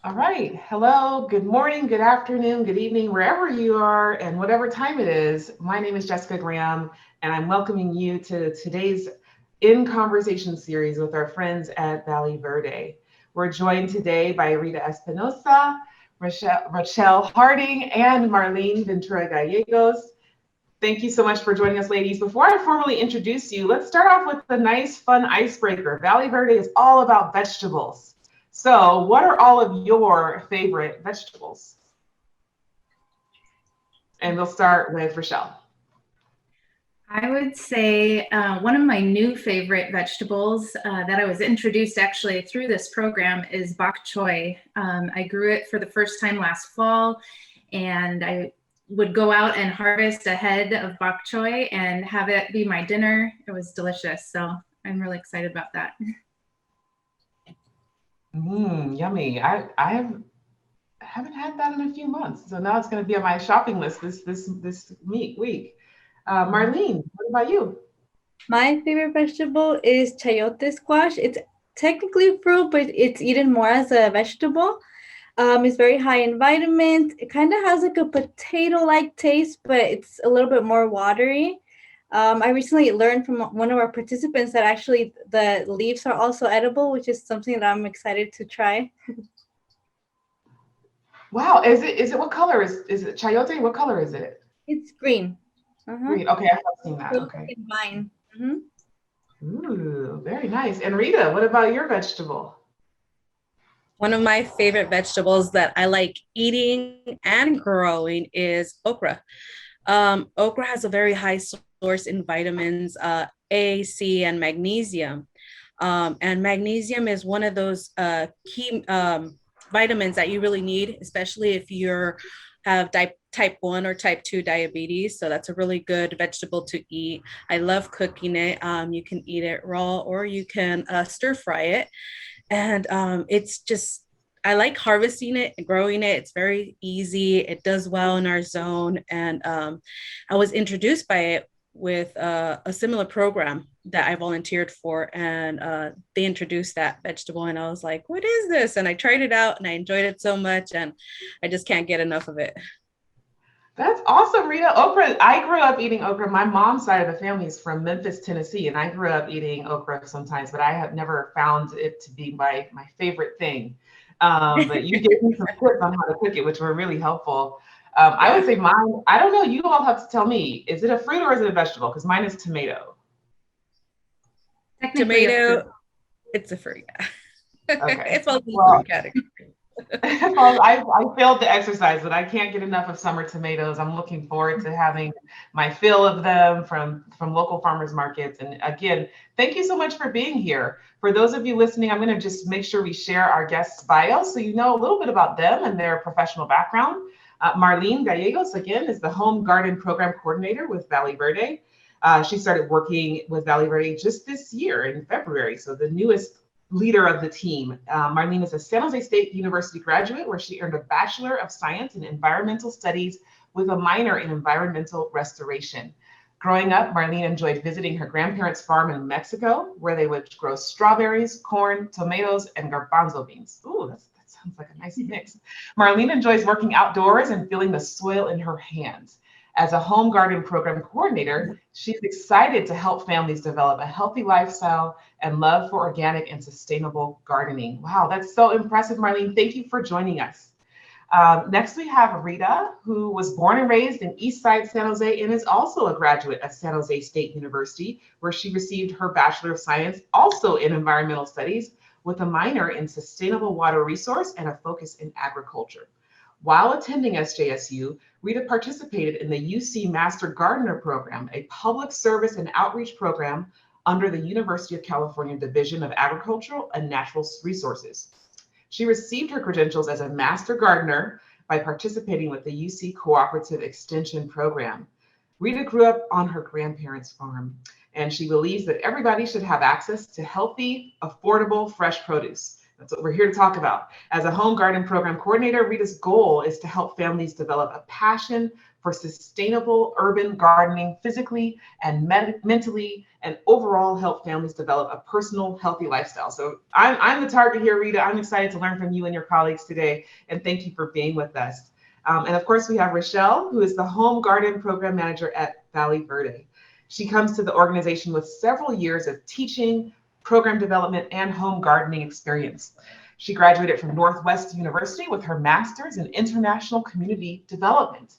All right. Hello, good morning, good afternoon, good evening, wherever you are, and whatever time it is. My name is Jessica Graham, and I'm welcoming you to today's In Conversation series with our friends at Valley Verde. We're joined today by Rita Espinosa, Rochelle Harding, and Marlene Ventura Gallegos. Thank you so much for joining us, ladies. Before I formally introduce you, let's start off with a nice, fun icebreaker. Valley Verde is all about vegetables. So, what are all of your favorite vegetables? And we'll start with Rochelle. I would say one of my new favorite vegetables that I was introduced actually through this program is bok choy. I grew it for the first time last fall, and I would go out and harvest a head of bok choy and have it be my dinner. It was delicious, so I'm really excited about that. Yummy. Haven't had that in a few months, so now it's going to be on my shopping list this week. Marlene, what about you? My favorite vegetable is chayote squash. It's technically a fruit, but it's eaten more as a vegetable. It's very high in vitamins. It kind of has like a potato-like taste, but it's a little bit more watery. I recently learned from one of our participants that actually the leaves are also edible, which is something that I'm excited to try. Wow, is it what color is it chayote? What color is it? It's green. Uh-huh. Green. Okay, I have seen It that. looks Okay. like a vine. Hmm. Ooh, very nice. And Rita, what about your vegetable? One of my favorite vegetables that I like eating and growing is okra. Okra has a very high source in vitamins A, C, and magnesium. And magnesium is one of those key vitamins that you really need, especially if you're have type 1 or type 2 diabetes. So that's a really good vegetable to eat. I love cooking it. You can eat it raw or you can stir fry it. And it's just, I like harvesting it and growing it. It's very easy. It does well in our zone. And I was introduced by it with a similar program that I volunteered for. And they introduced that vegetable. And I was like, what is this? And I tried it out and I enjoyed it so much. And I just can't get enough of it. That's awesome, Rita. Okra. I grew up eating okra. My mom's side of the family is from Memphis, Tennessee, and I grew up eating okra sometimes, but I have never found it to be my favorite thing. But you gave me some tips on how to cook it, which were really helpful. I would Yeah. say mine. I don't know. You all have to tell me. Is it a fruit or is it a vegetable? Because mine is tomato. Technically, a fruit. Tomato, it's a fruit. Yeah. Okay. It's all the Well, fruit category. well, I failed the exercise, but I can't get enough of summer tomatoes. I'm looking forward to having my fill of them from local farmers markets. And again, thank you so much for being here. For those of you listening, I'm going to just make sure we share our guests' bios so you know a little bit about them and their professional background. Marlene Gallegos, again, is the Home Garden Program Coordinator with Valley Verde. She started working with Valley Verde just this year in February, so the newest leader of the team. Marlene is a San Jose State University graduate where she earned a Bachelor of Science in Environmental Studies with a minor in environmental restoration. Growing up, Marlene enjoyed visiting her grandparents' farm in Mexico, where they would grow strawberries, corn, tomatoes, and garbanzo beans. Ooh, that sounds like a nice mix. Marlene enjoys working outdoors and feeling the soil in her hands. As a home garden program coordinator, she's excited to help families develop a healthy lifestyle and love for organic and sustainable gardening. Wow, that's so impressive, Marlene. Thank you for joining us. Next, we have Rita, who was born and raised in East Side San Jose and is also a graduate of San Jose State University, where she received her Bachelor of Science also in Environmental Studies with a minor in Sustainable Water Resource and a focus in agriculture. While attending SJSU, Rita participated in the UC Master Gardener Program, a public service and outreach program under the University of California Division of Agricultural and Natural Resources. She received her credentials as a master gardener by participating with the UC Cooperative Extension Program. Rita grew up on her grandparents' farm, and she believes that everybody should have access to healthy, affordable, fresh produce. That's what we're here to talk about. As a home garden program coordinator, Rita's goal is to help families develop a passion for sustainable urban gardening physically and mentally, and overall help families develop a personal, healthy lifestyle. So I'm the target here, Rita. I'm excited to learn from you and your colleagues today, and thank you for being with us. And of course, we have Rochelle, who is the Home Garden Program Manager at Valley Verde. She comes to the organization with several years of teaching, program development, and home gardening experience. She graduated from Northwest University with her master's in international community development.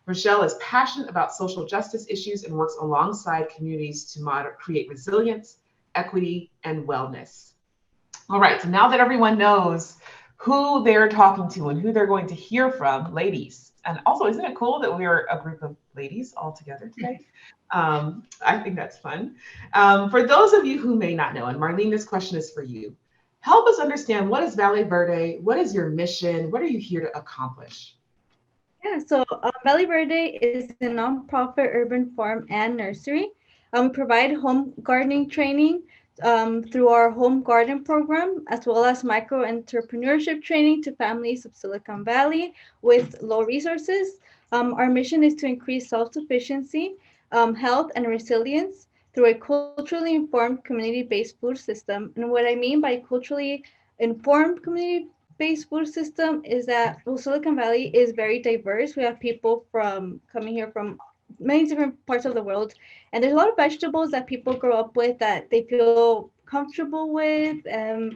Rochelle is passionate about social justice issues and works alongside communities to create resilience, equity, and wellness. All right, so now that everyone knows who they're talking to and who they're going to hear from, ladies. And also, isn't it cool that we're a group of ladies all together today? I think that's fun. For those of you who may not know, and Marlene, this question is for you. Help us understand, what is Valley Verde? What is your mission? What are you here to accomplish? Yeah, so Valley Verde is a nonprofit urban farm and nursery. We provide home gardening training through our home garden program, as well as micro entrepreneurship training to families of Silicon Valley with low resources. Our mission is to increase self-sufficiency, health, and resilience through a culturally informed community-based food system. And what I mean by culturally informed community-based food system is that, well, Silicon Valley is very diverse. We have people from coming here from many different parts of the world, and there's a lot of vegetables that people grow up with that they feel comfortable with. And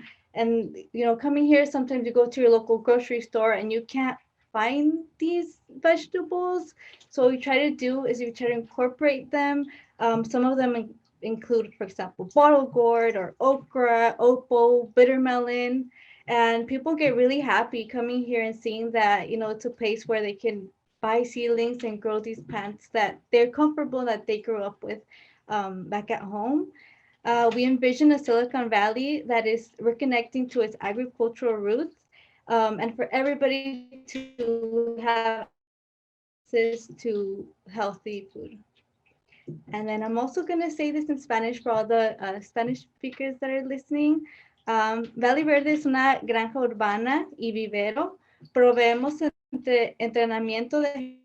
coming here, sometimes you go to your local grocery store and you can't find these vegetables. So what we try to do is we try to incorporate them. Some of them include, for example, bottle gourd or okra, opal, bitter melon. And people get really happy coming here and seeing that, it's a place where they can buy seedlings and grow these plants that they're comfortable, that they grew up with back at home. We envision a Silicon Valley that is reconnecting to its agricultural roots, and for everybody to have access to healthy food. And then I'm also going to say this in Spanish for all the Spanish speakers that are listening. Valley Verde es una granja urbana y vivero. Proveemos entrenamiento de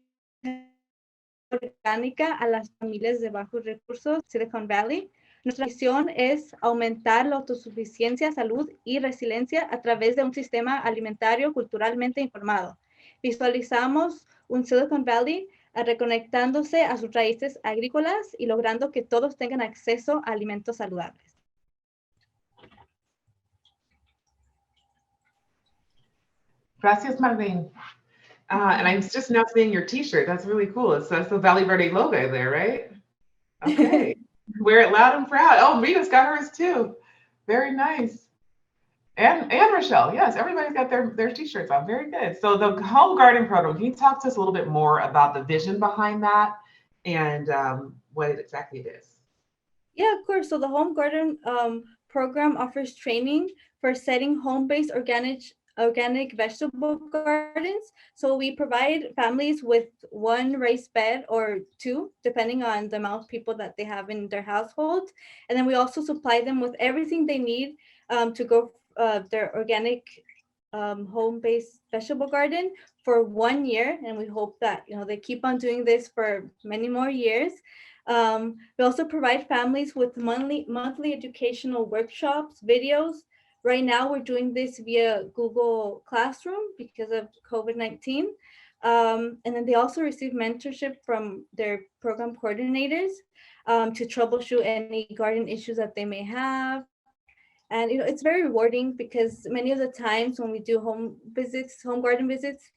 orgánica a las familias de bajos recursos, Silicon Valley. Nuestra misión es aumentar la autosuficiencia, salud y resiliencia a través de un sistema alimentario culturalmente informado. Visualizamos un Silicon Valley reconectándose a sus raíces agrícolas y logrando que todos tengan acceso a alimentos saludables. Gracias, Marlene. And I'm just now seeing your t-shirt. That's really cool. It says the Valley Verde logo there, right? Okay. Wear it loud and proud. Oh, Rita's got hers too. Very nice. And Rochelle, yes, everybody's got their t-shirts on. Very good. So the home garden program, can you talk to us a little bit more about the vision behind that and what exactly it is? Yeah, of course. So the home garden program offers training for setting home-based organic vegetable gardens. So we provide families with one raised bed or two, depending on the amount of people that they have in their household. And then we also supply them with everything they need to grow their organic home-based vegetable garden for 1 year. And we hope that they keep on doing this for many more years. We also provide families with monthly educational workshops, videos. Right now, we're doing this via Google Classroom because of COVID-19. And then they also receive mentorship from their program coordinators to troubleshoot any garden issues that they may have. And it's very rewarding because many of the times when we do home garden visits,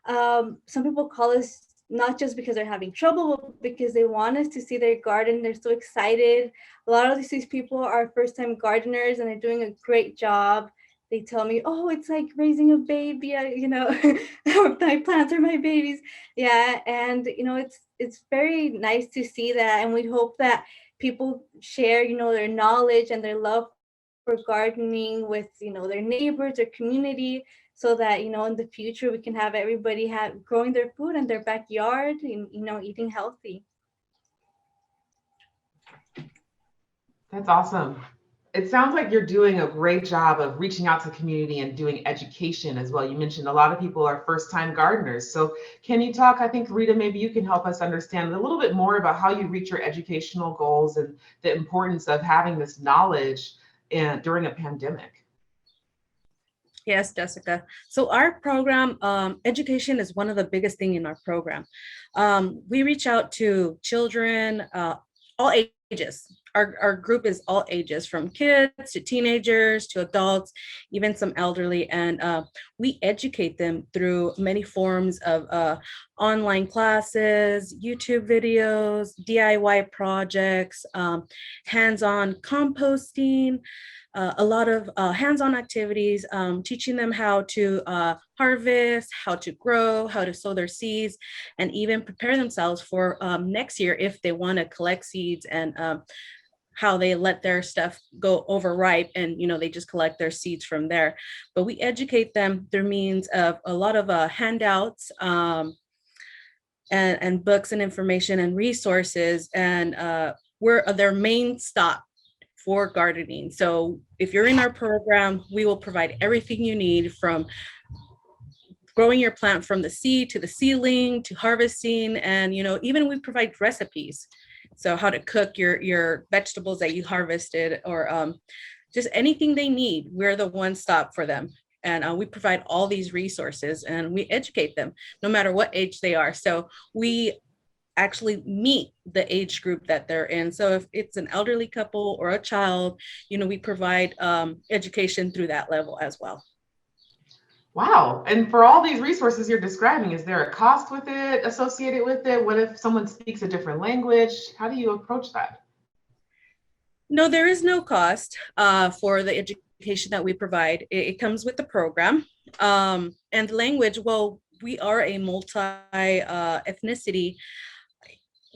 some people call us not just because they're having trouble, but because they want us to see their garden. They're so excited. A lot of these people are first-time gardeners and they're doing a great job. They tell me, oh, it's like raising a baby, my plants are my babies. Yeah, and it's very nice to see that, and we hope that people share, their knowledge and their love for gardening with, their neighbors, their community, so that, in the future we can have everybody growing their food in their backyard and, eating healthy. That's awesome. It sounds like you're doing a great job of reaching out to the community and doing education as well. You mentioned a lot of people are first-time gardeners. So can you talk, I think, Rita, maybe you can help us understand a little bit more about how you reach your educational goals and the importance of having this knowledge during a pandemic. Yes, Jessica. So our program, education is one of the biggest thing in our program. We reach out to children, all ages. Our group is all ages, from kids to teenagers to adults, even some elderly, and we educate them through many forms of online classes, YouTube videos, DIY projects, hands-on composting, a lot of hands-on activities, teaching them how to harvest, how to grow, how to sow their seeds, and even prepare themselves for next year if they want to collect seeds, and how they let their stuff go overripe, and they just collect their seeds from there. But we educate them through means of a lot of handouts, and books and information and resources, and we're their main stop for gardening. So if you're in our program, we will provide everything you need, from growing your plant from the seed to the seedling to harvesting, and even we provide recipes. So how to cook your vegetables that you harvested, or just anything they need. We're the one stop for them. And we provide all these resources, and we educate them no matter what age they are. So we actually meet the age group that they're in. So if it's an elderly couple or a child, we provide education through that level as well. Wow. And for all these resources you're describing, is there a cost with it associated with it? What if someone speaks a different language? How do you approach that? No, there is no cost for the education that we provide. It comes with the program. And the language, well, we are a multi-ethnicity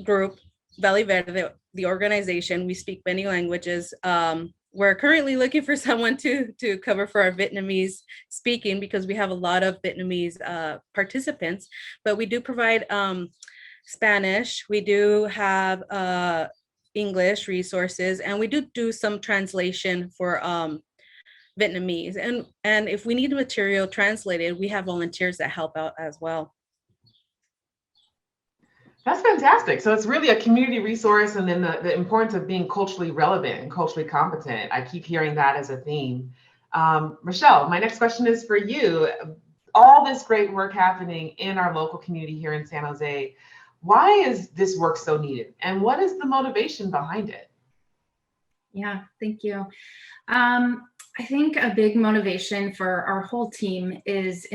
group, Valley Verde, the organization. We speak many languages. We're currently looking for someone to cover for our Vietnamese speaking, because we have a lot of Vietnamese participants, but we do provide Spanish. We do have English resources, and we do some translation for Vietnamese. And if we need material translated, we have volunteers that help out as well. That's fantastic. So it's really a community resource, and then the importance of being culturally relevant and culturally competent. I keep hearing that as a theme. Michelle, my next question is for you. All this great work happening in our local community here in San Jose, why is this work so needed? And what is the motivation behind it? Yeah, thank you. I think a big motivation for our whole team is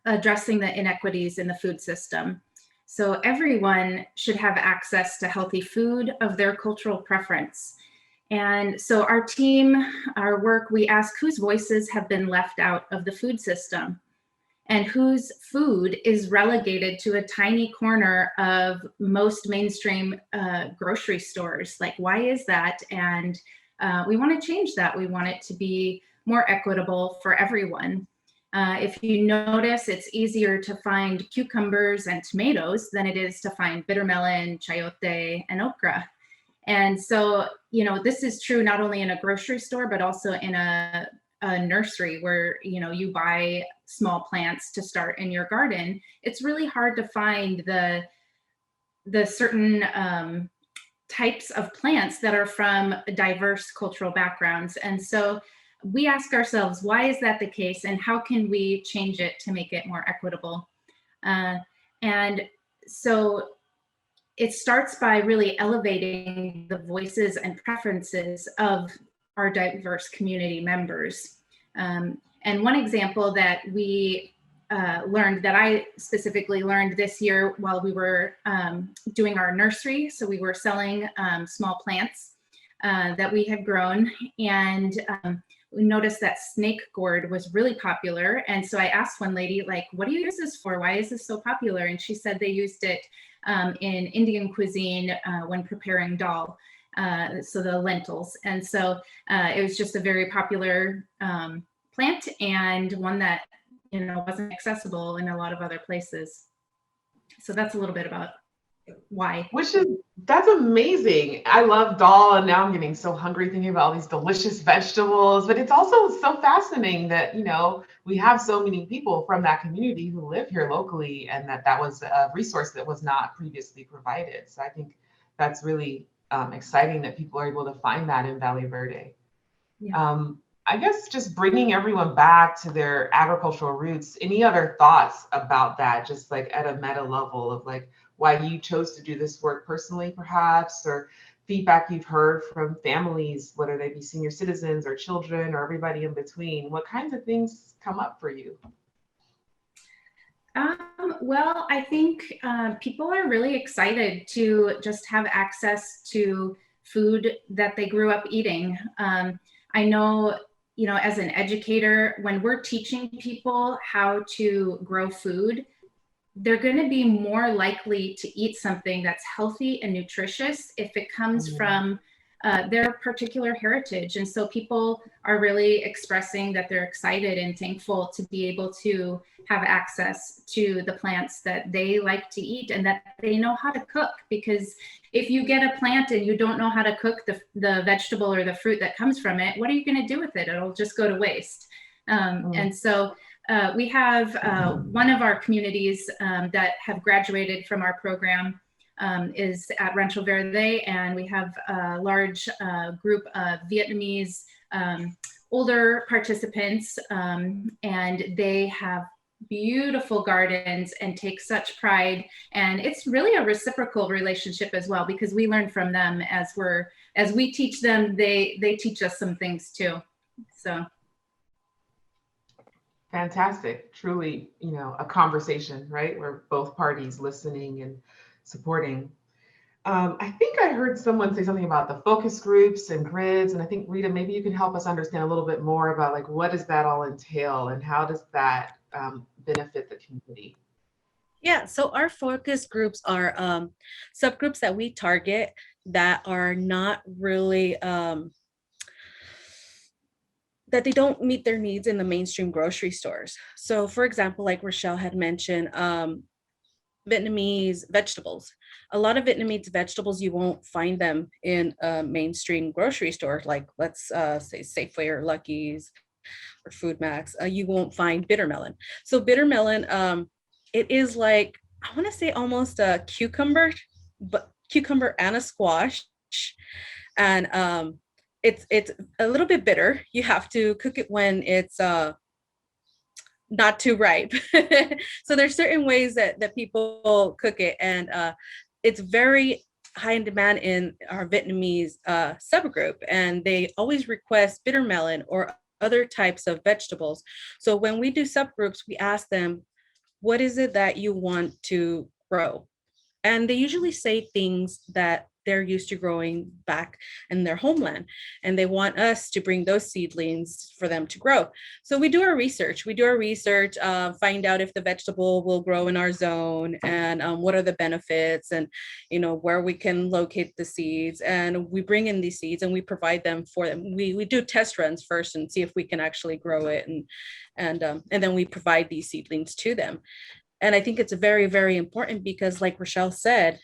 addressing the inequities in the food system. So everyone should have access to healthy food of their cultural preference. And so our team, our work, we ask whose voices have been left out of the food system, and whose food is relegated to a tiny corner of most mainstream grocery stores. Like, why is that? And we want to change that. We want it to be more equitable for everyone. If you notice, it's easier to find cucumbers and tomatoes than it is to find bitter melon, chayote, and okra. And so, this is true not only in a grocery store, but also in a nursery where, you buy small plants to start in your garden. It's really hard to find the certain types of plants that are from diverse cultural backgrounds. And so we ask ourselves, why is that the case, and how can we change it to make it more equitable? And so it starts by really elevating the voices and preferences of our diverse community members. And one example that we learned, that I specifically learned this year while we were doing our nursery, so we were selling small plants that we had grown, and we noticed that snake gourd was really popular. And so I asked one lady, like, what do you use this for? Why is this so popular? And she said they used it in Indian cuisine when preparing dal, so the lentils. And so it was just a very popular plant, and one that wasn't accessible in a lot of other places. So that's a little bit about why. That's amazing. I love dal, and now I'm getting so hungry thinking about all these delicious vegetables. But it's also so fascinating that, we have so many people from that community who live here locally, and that was a resource that was not previously provided. So I think that's really exciting that people are able to find that in Valley Verde. Yeah. I guess just bringing everyone back to their agricultural roots. Any other thoughts about that, just like at a meta level of like why you chose to do this work personally, perhaps, or feedback you've heard from families, whether they be senior citizens or children or everybody in between? What kinds of things come up for you? Well, I think people are really excited to just have access to food that they grew up eating. I know, as an educator, when we're teaching people how to grow food, they're going to be more likely to eat something that's healthy and nutritious if it comes from their particular heritage. And so people are really expressing that they're excited and thankful to be able to have access to the plants that they like to eat and that they know how to cook. Because if you get a plant and you don't know how to cook the vegetable or the fruit that comes from it, what are you going to do with it? It'll just go to waste. And so we have one of our communities that have graduated from our program is at Rancho Verde, and we have a large group of Vietnamese older participants, and they have beautiful gardens and take such pride. And it's really a reciprocal relationship as well, because we learn from them as we teach them, they teach us some things too. So. Fantastic. Truly, a conversation, right? Where both parties listening and supporting. I think I heard someone say something about the focus groups and grids. And I think, Rita, maybe you can help us understand a little bit more about like, what does that all entail and how does that benefit the community? Yeah, so our focus groups are subgroups that we target that are not really that they don't meet their needs in the mainstream grocery stores. So for example, like Rochelle had mentioned, Vietnamese vegetables. A lot of Vietnamese vegetables, you won't find them in a mainstream grocery store, like let's say Safeway or Lucky's or Food Max. You won't find bitter melon. So bitter melon, it is like, I want to say almost a cucumber, but cucumber and a squash. And it's a little bit bitter. You have to cook it when it's not too ripe. So there's certain ways that people cook it, and it's very high in demand in our Vietnamese subgroup, and they always request bitter melon or other types of vegetables. So when we do subgroups, we ask them, what is it that you want to grow? And they usually say things that they're used to growing back in their homeland. And they want us to bring those seedlings for them to grow. So we do our research. Find out if the vegetable will grow in our zone and what are the benefits and, where we can locate the seeds. And we bring in these seeds and we provide them for them. We do test runs first and see if we can actually grow it. And then we provide these seedlings to them. And I think it's very, very important because like Rochelle said,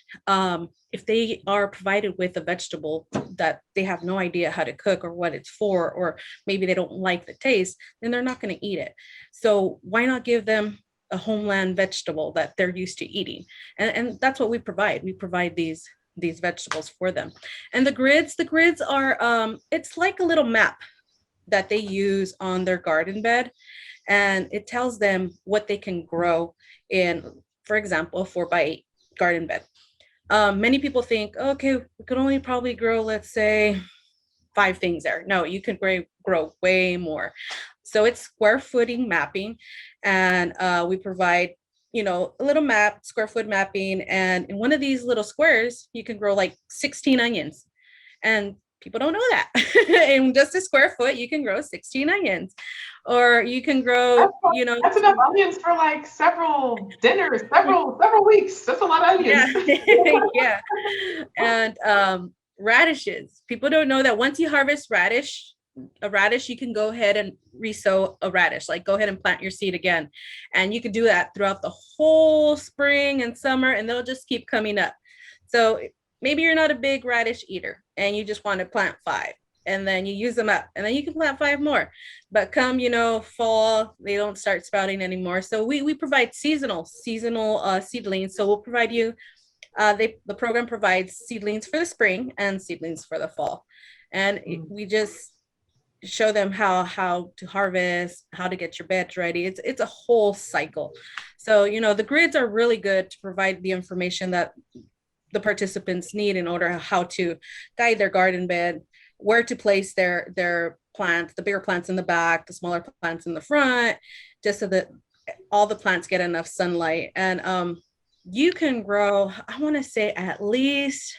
if they are provided with a vegetable that they have no idea how to cook or what it's for, or maybe they don't like the taste, then they're not going to eat it. So why not give them a homeland vegetable that they're used to eating? And that's what we provide. We provide these vegetables for them. And the grids are, it's like a little map that they use on their garden bed. And it tells them what they can grow in, for example, a 4x8 garden bed. Many people think, okay, we could only probably grow, let's say, 5 things there. No, you can grow way more. So it's square footing mapping, and we provide, a little map, square foot mapping, and in one of these little squares, you can grow like 16 onions. And people don't know that. In just a square foot, you can grow 16 onions. Or you can grow, that's enough onions for like several dinners, several weeks. That's a lot of onions. Yeah. Yeah. And radishes. People don't know that once you harvest radish, a radish, you can go ahead and resow a radish, like go ahead and plant your seed again. And you could do that throughout the whole spring and summer, and they'll just keep coming up. So maybe you're not a big radish eater and you just want to plant 5, and then you use them up, and then you can plant 5 more. But come, fall, they don't start sprouting anymore. So we provide seasonal seedlings. So we'll provide you, the program provides seedlings for the spring and seedlings for the fall. And we just show them how to harvest, how to get your beds ready. It's a whole cycle. So, the grids are really good to provide the information that the participants need in order how to guide their garden bed, where to place their plants, the bigger plants in the back, the smaller plants in the front, just so that all the plants get enough sunlight. And you can grow, I want to say, at least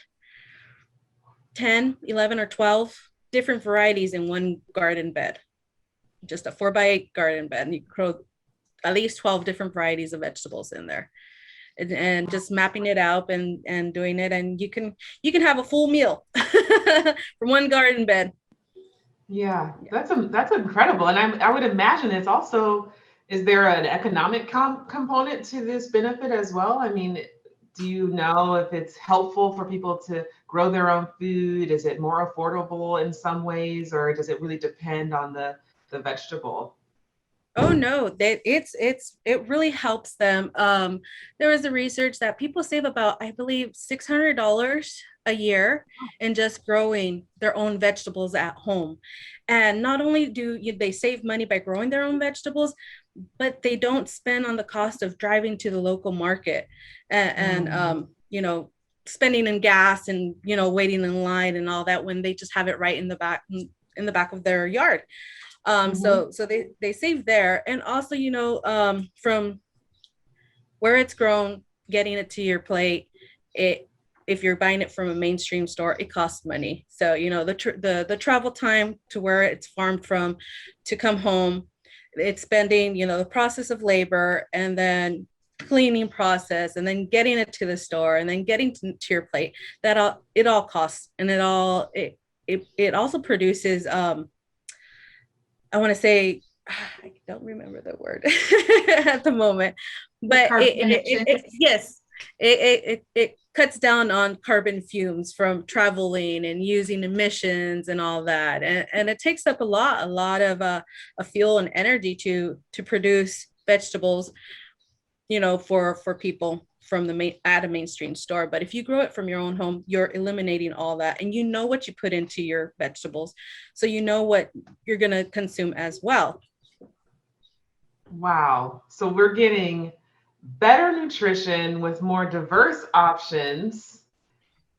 10, 11, or 12 different varieties in one garden bed, just a 4x8 garden bed. And you grow at least 12 different varieties of vegetables in there. And just mapping it out and doing it, and you can have a full meal from one garden bed. Yeah, that's incredible. And I would imagine it's also, is there an economic component to this benefit as well? I mean, do you know if it's helpful for people to grow their own food? Is it more affordable in some ways, or does it really depend on the vegetable? Oh no, that it really helps them. There was a research that people save about, I believe, $600 a year in just growing their own vegetables at home. And not only they save money by growing their own vegetables, but they don't spend on the cost of driving to the local market and spending in gas and waiting in line and all that, when they just have it right in the back of their yard. So they save there. And also, from where it's grown, getting it to your plate, if you're buying it from a mainstream store, it costs money. So, the travel time to where it's farmed from to come home, it's spending, the process of labor, and then cleaning process, and then getting it to the store, and then getting to your plate. It all costs, and it also produces, I want to say, I don't remember the word at the moment, but yes, it cuts down on carbon fumes from traveling and using emissions and all that, and it takes up a lot of fuel and energy to produce vegetables, for people from at a mainstream store. But if you grow it from your own home, you're eliminating all that, and you know what you put into your vegetables, so you know what you're going to consume as well. Wow. So we're getting better nutrition with more diverse options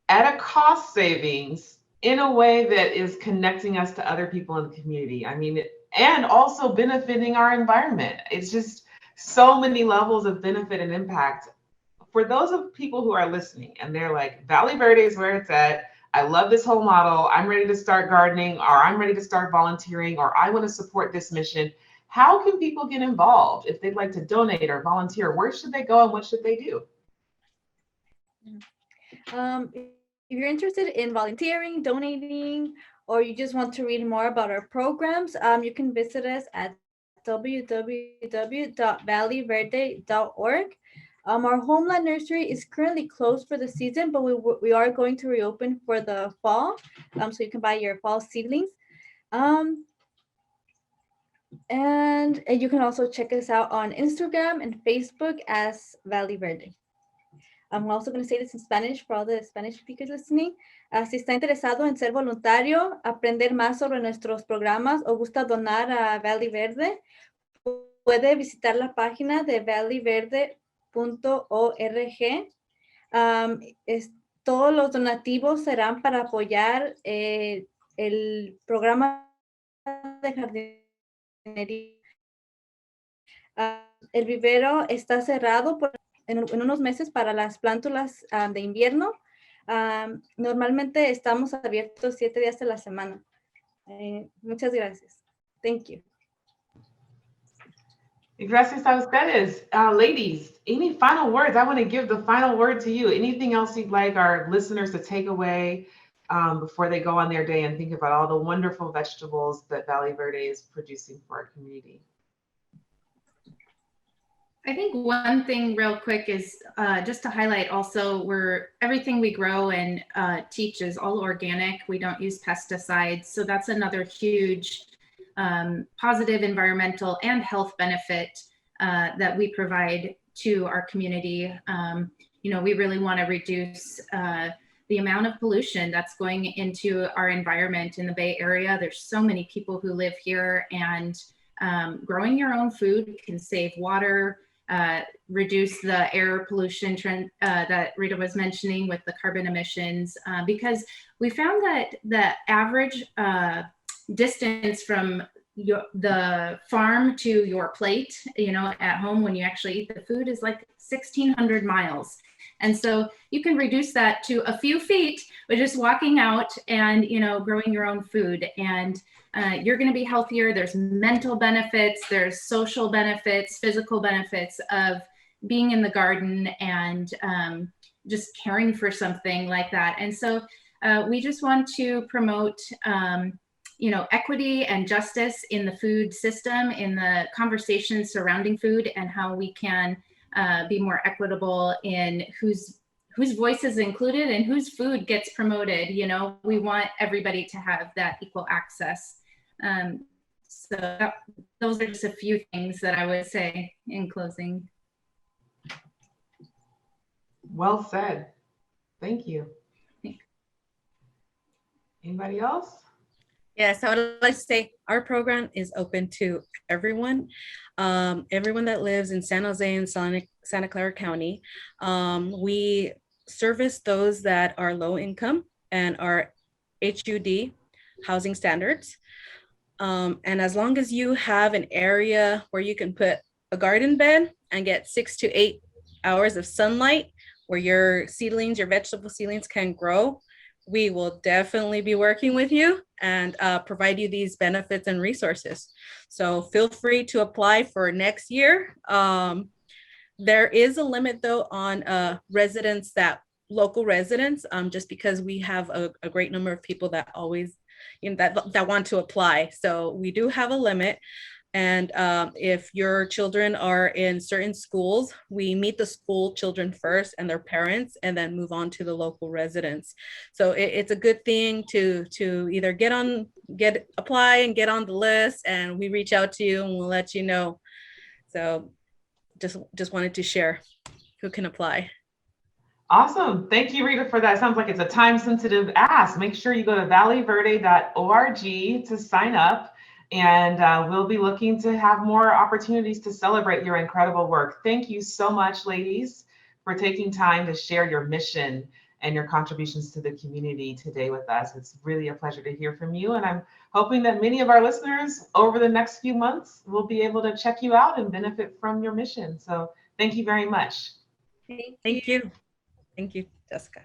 at a cost savings in a way that is connecting us to other people in the community. I mean, and also benefiting our environment. It's just so many levels of benefit and impact. For those of people who are listening and they're like, Valley Verde is where it's at. I love this whole model. I'm ready to start gardening, or I'm ready to start volunteering, or I want to support this mission. How can people get involved if they'd like to donate or volunteer? Where should they go and what should they do? If you're interested in volunteering, donating, or you just want to read more about our programs, you can visit us at www.valleyverde.org. Our Homeland Nursery is currently closed for the season, but we are going to reopen for the fall, so you can buy your fall seedlings. And you can also check us out on Instagram and Facebook as Valley Verde. I'm also going to say this in Spanish for all the Spanish speakers listening. Si está interesado en ser voluntario, aprender más sobre nuestros programas o gusta donar a Valley Verde, puede visitar la página de valleyverde.org. Todos los donativos serán para apoyar el programa de jardinería. El vivero está cerrado en unos meses para las plántulas de invierno. Normalmente estamos abiertos 7 días a la semana. Muchas gracias. Thank you. Gracias a ustedes. Ladies, any final words? I want to give the final word to you. Anything else you'd like our listeners to take away before they go on their day and think about all the wonderful vegetables that Valley Verde is producing for our community? I think one thing real quick is just to highlight also everything we grow and teach is all organic. We don't use pesticides. So that's another huge positive environmental and health benefit that we provide to our community. We really want to reduce the amount of pollution that's going into our environment in the Bay Area. There's so many people who live here, and growing your own food can save water, reduce the air pollution trend that Rita was mentioning with the carbon emissions, because we found that the average distance from the farm to your plate, at home when you actually eat the food is like 1,600 miles. And so you can reduce that to a few feet by just walking out and, growing your own food. And you're going to be healthier. There's mental benefits, there's social benefits, physical benefits of being in the garden and just caring for something like that. And so we just want to promote equity and justice in the food system, in the conversation surrounding food, and how we can be more equitable in whose voice is included and whose food gets promoted. We want everybody to have that equal access. Those are just a few things that I would say in closing. Well said. Thank you. Anybody else? Yes, I would like to say our program is open to everyone, everyone that lives in San Jose and Santa Clara County. We service those that are low income and are HUD housing standards. And as long as you have an area where you can put a garden bed and get 6 to 8 hours of sunlight where your seedlings, your vegetable seedlings can grow, we will definitely be working with you and provide you these benefits and resources. So feel free to apply for next year. There is a limit though on local residents, just because we have a great number of people that always, that want to apply. So we do have a limit. And if your children are in certain schools, we meet the school children first and their parents, and then move on to the local residents. So it's a good thing to either apply and get on the list, and we reach out to you and we'll let you know. So just wanted to share who can apply. Awesome. Thank you, Rita, for that. Sounds like it's a time-sensitive ask. Make sure you go to valleyverde.org to sign up. And we'll be looking to have more opportunities to celebrate your incredible work. Thank you so much, ladies, for taking time to share your mission and your contributions to the community today with us. It's really a pleasure to hear from you. And I'm hoping that many of our listeners over the next few months will be able to check you out and benefit from your mission. So thank you very much. Thank you. Thank you, Jessica.